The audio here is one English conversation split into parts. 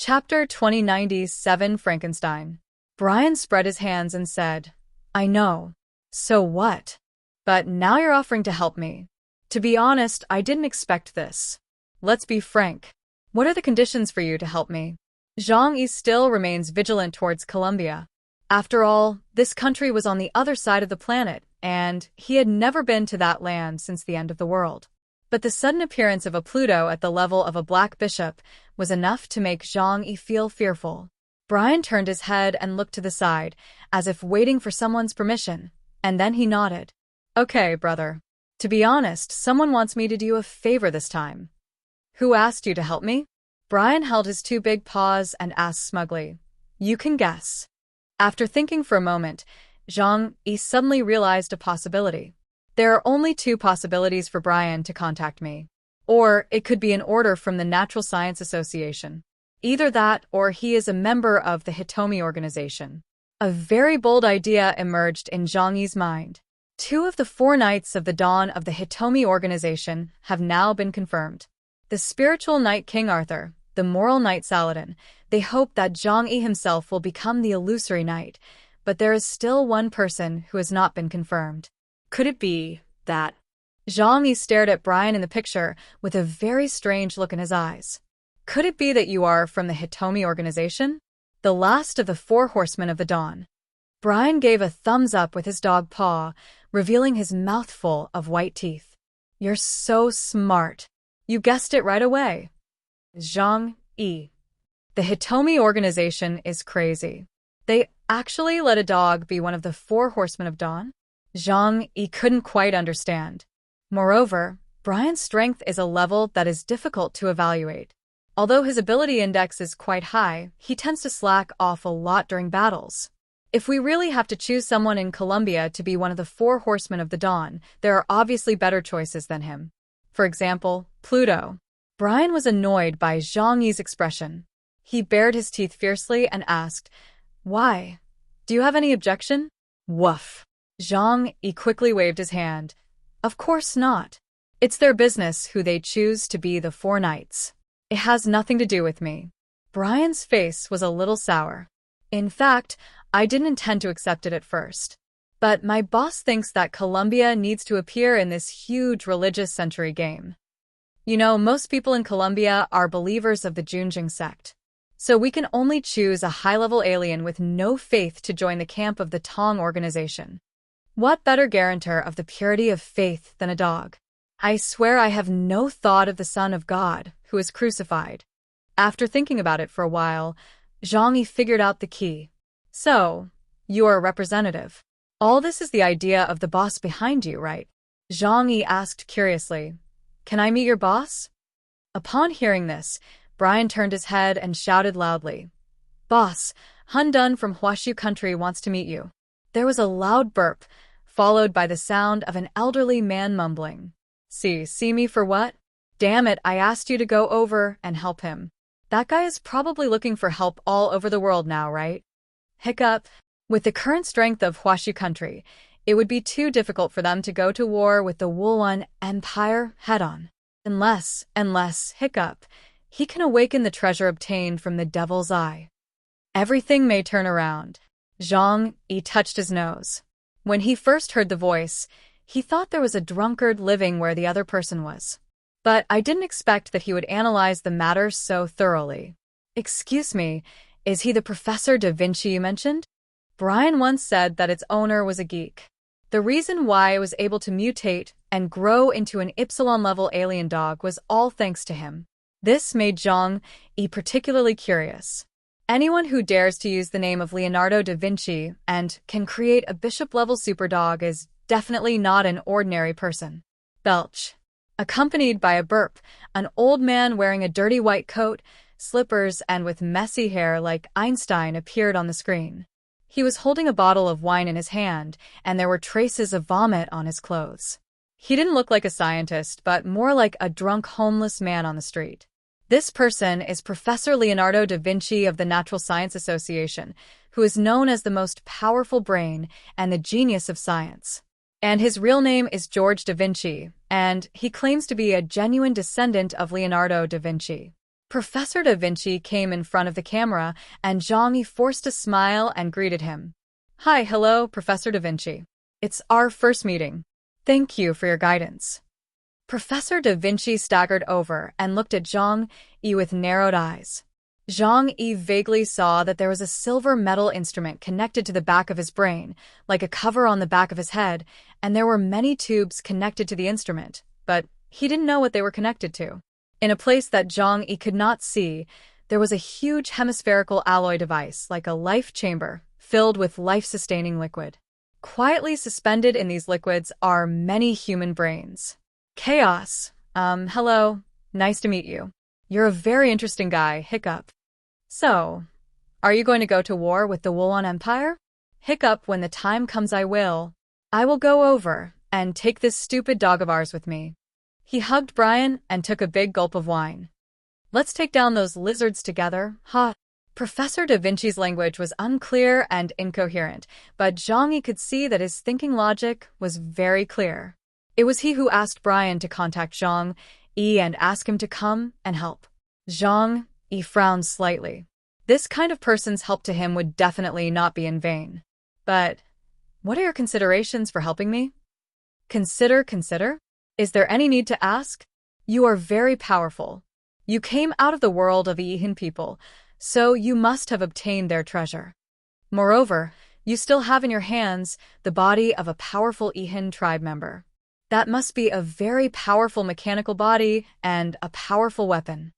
Chapter 2097 Frankenstein. Brian spread his hands and said, I know. So what? But now you're offering to help me. To be honest, I didn't expect this. Let's be frank. What are the conditions for you to help me? Zhang Yi still remains vigilant towards Colombia. After all, this country was on the other side of the planet, and he had never been to that land since the end of the world. But the sudden appearance of a Pluto at the level of a black bishop was enough to make Zhang Yi feel fearful. Brian turned his head and looked to the side, as if waiting for someone's permission, and then he nodded. Okay, brother. To be honest, someone wants me to do you a favor this time. Who asked you to help me? Brian held his two big paws and asked smugly. You can guess. After thinking for a moment, Zhang Yi suddenly realized a possibility. There are only two possibilities for Brian to contact me. Or it could be an order from the Natural Science Association. Either that or he is a member of the Hitomi organization. A very bold idea emerged in Zhang Yi's mind. Two of the 4 Knights of the Dawn of the Hitomi organization have now been confirmed. The spiritual Knight King Arthur, the moral Knight Saladin. They hope that Zhang Yi himself will become the illusory knight, but there is still one person who has not been confirmed. Could it be that? Zhang Yi stared at Brian in the picture with a very strange look in his eyes. Could it be that you are from the Hitomi organization? The last of the 4 horsemen of the dawn. Brian gave a thumbs up with his dog paw, revealing his mouthful of white teeth. You're so smart. You guessed it right away. Zhang Yi. The Hitomi organization is crazy. They actually let a dog be one of the 4 horsemen of dawn? Zhang Yi couldn't quite understand. Moreover, Brian's strength is a level that is difficult to evaluate. Although his ability index is quite high, he tends to slack off a lot during battles. If we really have to choose someone in Colombia to be one of the 4 horsemen of the dawn, there are obviously better choices than him. For example, Pluto. Brian was annoyed by Zhang Yi's expression. He bared his teeth fiercely and asked, Why? Do you have any objection? Woof. Zhang Yi quickly waved his hand. Of course not. It's their business who they choose to be the 4 knights. It has nothing to do with me. Brian's face was a little sour. In fact, I didn't intend to accept it at first. But my boss thinks that Colombia needs to appear in this huge religious century game. You know, most people in Colombia are believers of the Junjing sect. So we can only choose a high-level alien with no faith to join the camp of the Tong organization. What better guarantor of the purity of faith than a dog? I swear I have no thought of the Son of God, who is crucified. After thinking about it for a while, Zhang Yi figured out the key. So, you are a representative. All this is the idea of the boss behind you, right? Zhang Yi asked curiously. Can I meet your boss? Upon hearing this, Brian turned his head and shouted loudly. Boss, Hun Dun from Huashu country wants to meet you. There was a loud burp, followed by the sound of an elderly man mumbling. See me for what? Damn it, I asked you to go over and help him. That guy is probably looking for help all over the world now, right? Hiccup. With the current strength of Huashu country, it would be too difficult for them to go to war with the Wulwan Empire head-on. Unless, hiccup, he can awaken the treasure obtained from the Devil's Eye. Everything may turn around. Zhang Yi touched his nose. When he first heard the voice, he thought there was a drunkard living where the other person was. But I didn't expect that he would analyze the matter so thoroughly. Excuse me, is he the Professor Da Vinci you mentioned? Brian once said that its owner was a geek. The reason why it was able to mutate and grow into an Epsilon-level alien dog was all thanks to him. This made Zhang Yi particularly curious. Anyone who dares to use the name of Leonardo da Vinci and can create a bishop-level superdog is definitely not an ordinary person. Belch. Accompanied by a burp, an old man wearing a dirty white coat, slippers, and with messy hair like Einstein appeared on the screen. He was holding a bottle of wine in his hand, and there were traces of vomit on his clothes. He didn't look like a scientist, but more like a drunk homeless man on the street. This person is Professor Leonardo da Vinci of the Natural Science Association, who is known as the most powerful brain and the genius of science. And his real name is George da Vinci, and he claims to be a genuine descendant of Leonardo da Vinci. Professor Da Vinci came in front of the camera, and Zhang Yi forced a smile and greeted him. Hi, hello, Professor Da Vinci. It's our first meeting. Thank you for your guidance. Professor Da Vinci staggered over and looked at Zhang Yi with narrowed eyes. Zhang Yi vaguely saw that there was a silver metal instrument connected to the back of his brain, like a cover on the back of his head, and there were many tubes connected to the instrument, but he didn't know what they were connected to. In a place that Zhang Yi could not see, there was a huge hemispherical alloy device, like a life chamber, filled with life-sustaining liquid. Quietly suspended in these liquids are many human brains. Chaos. Hello. Nice to meet you. You're a very interesting guy, Hiccup. So, are you going to go to war with the Wulon Empire? Hiccup, when the time comes I will. I will go over and take this stupid dog of ours with me. He hugged Brian and took a big gulp of wine. Let's take down those lizards together, huh? Professor Da Vinci's language was unclear and incoherent, but Zhang Yi could see that his thinking logic was very clear. It was he who asked Brian to contact Zhang Yi and ask him to come and help. Zhang Yi frowned slightly. This kind of person's help to him would definitely not be in vain. But what are your considerations for helping me? Consider? Is there any need to ask? You are very powerful. You came out of the world of the Ihin people, so you must have obtained their treasure. Moreover, you still have in your hands the body of a powerful Ihin tribe member. That must be a very powerful mechanical body and a powerful weapon.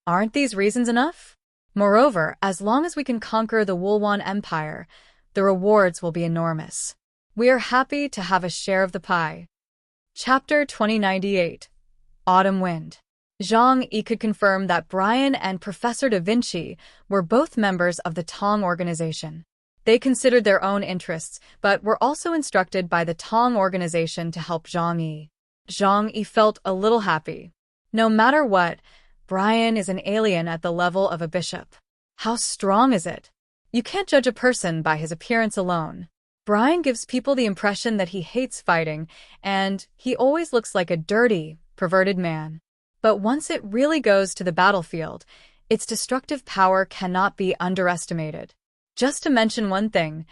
Aren't these reasons enough? Moreover, as long as we can conquer the Wulon Empire, the rewards will be enormous. We are happy to have a share of the pie. Chapter 2098. Autumn Wind. Zhang Yi could confirm that Brian and Professor Da Vinci were both members of the Tong organization. They considered their own interests, but were also instructed by the Tong organization to help Zhang Yi. Zhang Yi felt a little happy. No matter what, Brian is an alien at the level of a bishop. How strong is it? You can't judge a person by his appearance alone. Brian gives people the impression that he hates fighting, and he always looks like a dirty, perverted man. But once it really goes to the battlefield, its destructive power cannot be underestimated. Just to mention one thing,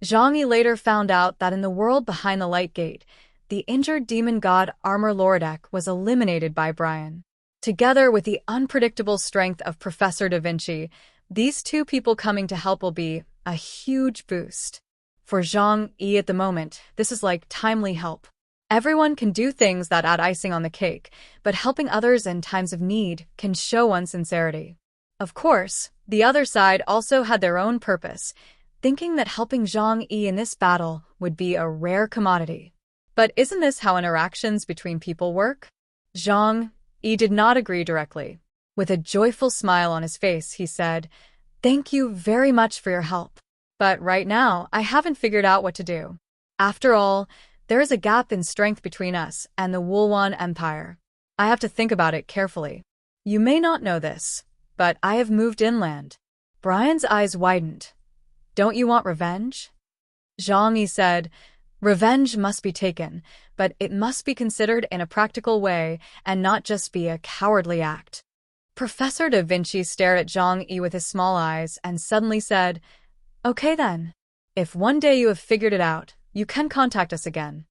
Zhang Yi later found out that in the world behind the Light Gate, the injured demon god Armor Loradek was eliminated by Brian. Together with the unpredictable strength of Professor Da Vinci, these two people coming to help will be a huge boost. For Zhang Yi at the moment, this is like timely help. Everyone can do things that add icing on the cake, but helping others in times of need can show one's sincerity. Of course, the other side also had their own purpose, thinking that helping Zhang Yi in this battle would be a rare commodity. But isn't this how interactions between people work? Zhang Yi did not agree directly. With a joyful smile on his face, he said, "Thank you very much for your help. But right now, I haven't figured out what to do. After all, there is a gap in strength between us and the Wulon Empire. I have to think about it carefully. You may not know this, but I have moved inland." Brian's eyes widened. "Don't you want revenge?" Zhang Yi said, "Revenge must be taken, but it must be considered in a practical way and not just be a cowardly act." Professor Da Vinci stared at Zhang Yi with his small eyes and suddenly said, "Okay then. If one day you have figured it out, you can contact us again."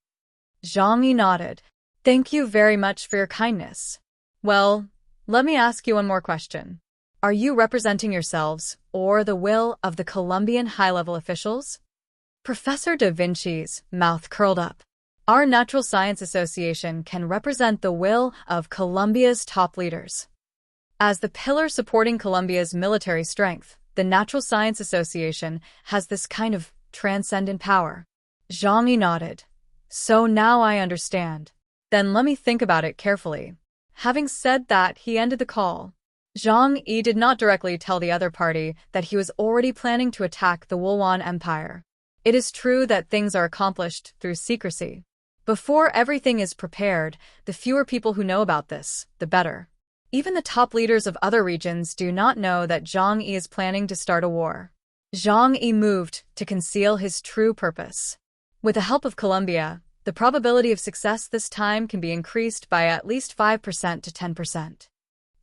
Zhang Yi nodded. "Thank you very much for your kindness. Well, let me ask you one more question. Are you representing yourselves or the will of the Colombian high-level officials?" Professor Da Vinci's mouth curled up. "Our Natural Science Association can represent the will of Colombia's top leaders. As the pillar supporting Colombia's military strength, the Natural Science Association has this kind of transcendent power." Zhang Yi nodded. "So now I understand. Then let me think about it carefully." Having said that, he ended the call. Zhang Yi did not directly tell the other party that he was already planning to attack the Wulon Empire. It is true that things are accomplished through secrecy. Before everything is prepared, the fewer people who know about this, the better. Even the top leaders of other regions do not know that Zhang Yi is planning to start a war. Zhang Yi moved to conceal his true purpose. With the help of Colombia, the probability of success this time can be increased by at least 5% to 10%.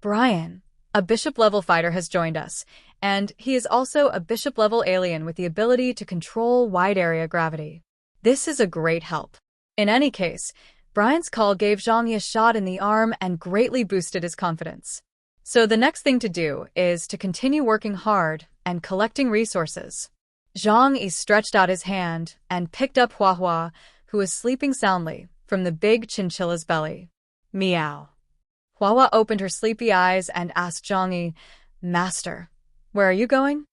Brian, A bishop-level fighter has joined us, and he is also a bishop-level alien with the ability to control wide-area gravity. This is a great help. In any case, Brian's call gave Zhang Yi a shot in the arm and greatly boosted his confidence. So the next thing to do is to continue working hard and collecting resources. Zhang Yi stretched out his hand and picked up Hua, who was sleeping soundly, from the big chinchilla's belly. Meow. Hua opened her sleepy eyes and asked Zhang Yi, "Master, where are you going?"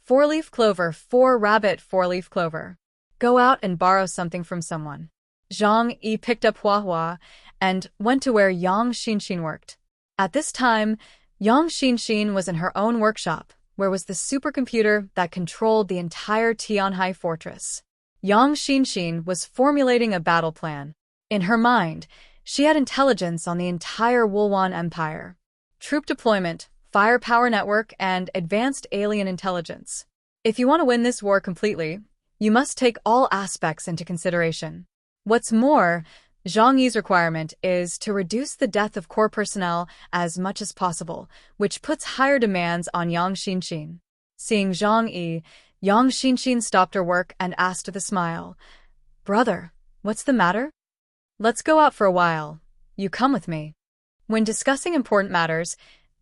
"4-leaf clover, 4-rabbit, 4-leaf clover. Go out and borrow something from someone." Zhang Yi picked up Hua and went to where Yang Xinxin worked. At this time, Yang Xinxin was in her own workshop, where was the supercomputer that controlled the entire Tianhai fortress. Yang Xinxin was formulating a battle plan. In her mind, she had intelligence on the entire Wulwan Empire, troop deployment, firepower network, and advanced alien intelligence. If you want to win this war completely, you must take all aspects into consideration. What's more, Zhang Yi's requirement is to reduce the death of core personnel as much as possible, which puts higher demands on Yang Xinxin. Seeing Zhang Yi, Yang Xinxin stopped her work and asked with a smile, "Brother, what's the matter? Let's go out for a while. You come with me." When discussing important matters,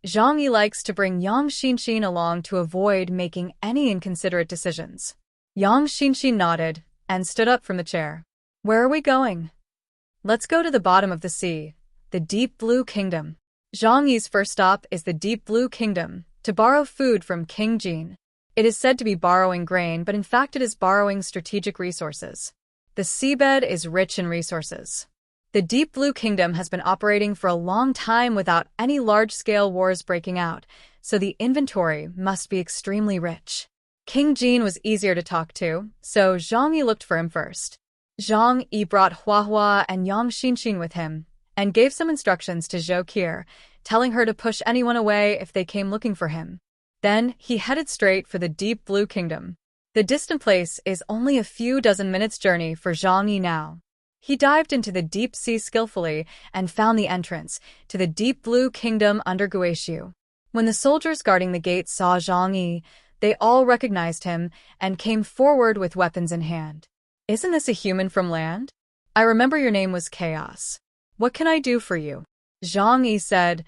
Zhang Yi likes to bring Yang Xinxin along to avoid making any inconsiderate decisions. Yang Xinxin nodded and stood up from the chair. "Where are we going?" "Let's go to the bottom of the sea, the Deep Blue Kingdom." Zhang Yi's first stop is the Deep Blue Kingdom, to borrow food from King Jin. It is said to be borrowing grain, but in fact it is borrowing strategic resources. The seabed is rich in resources. The Deep Blue Kingdom has been operating for a long time without any large-scale wars breaking out, so the inventory must be extremely rich. King Jin was easier to talk to, so Zhang Yi looked for him first. Zhang Yi brought Hua and Yang Xinxin with him, and gave some instructions to Zhou Qi, telling her to push anyone away if they came looking for him. Then he headed straight for the Deep Blue Kingdom. The distant place is only a few dozen minutes' journey for Zhang Yi now. He dived into the deep sea skillfully and found the entrance to the Deep Blue Kingdom under Guishu. When the soldiers guarding the gate saw Zhang Yi, they all recognized him and came forward with weapons in hand. "Isn't this a human from land? I remember your name was Chaos. What can I do for you?" Zhang Yi said,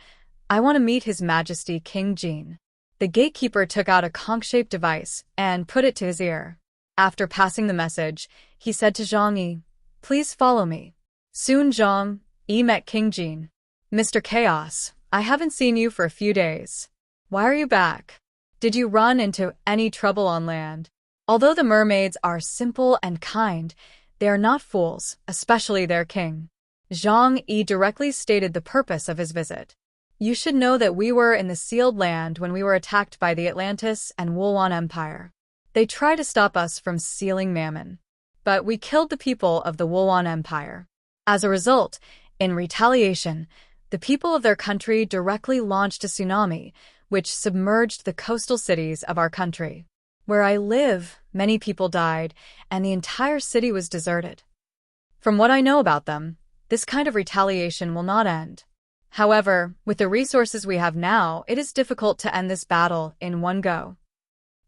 "I want to meet His Majesty King Jin." The gatekeeper took out a conch-shaped device and put it to his ear. After passing the message, he said to Zhang Yi, "Please follow me." Soon Zhang Yi met King Jin. "Mr. Chaos, I haven't seen you for a few days. Why are you back? Did you run into any trouble on land?" Although the mermaids are simple and kind, they are not fools, especially their king. Zhang Yi directly stated the purpose of his visit. "You should know that we were in the sealed land when we were attacked by the Atlantis and Wulwan Empire. They tried to stop us from sealing Mammon, but we killed the people of the Wulwan Empire. As a result, in retaliation, the people of their country directly launched a tsunami, which submerged the coastal cities of our country. Where I live, many people died, and the entire city was deserted. From what I know about them, this kind of retaliation will not end. However, with the resources we have now, it is difficult to end this battle in one go."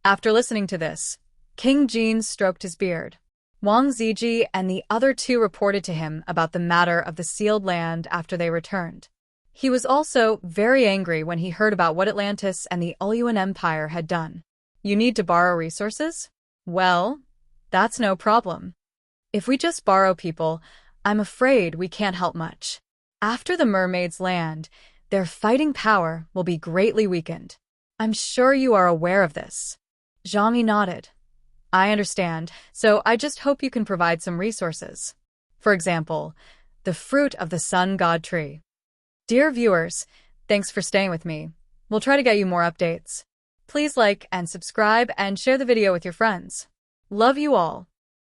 After listening to this, King Jin stroked his beard. Wang Ziji and the other two reported to him about the matter of the sealed land after they returned. He was also very angry when he heard about what Atlantis and the Uluan Empire had done. "You need to borrow resources? Well, that's no problem. If we just borrow people, I'm afraid we can't help much. After the mermaids land, their fighting power will be greatly weakened. I'm sure you are aware of this." Zhang Yi nodded. "I understand, so I just hope you can provide some resources. For example, the fruit of the sun god tree." Dear viewers, thanks for staying with me. We'll try to get you more updates. Please like and subscribe and share the video with your friends. Love you all.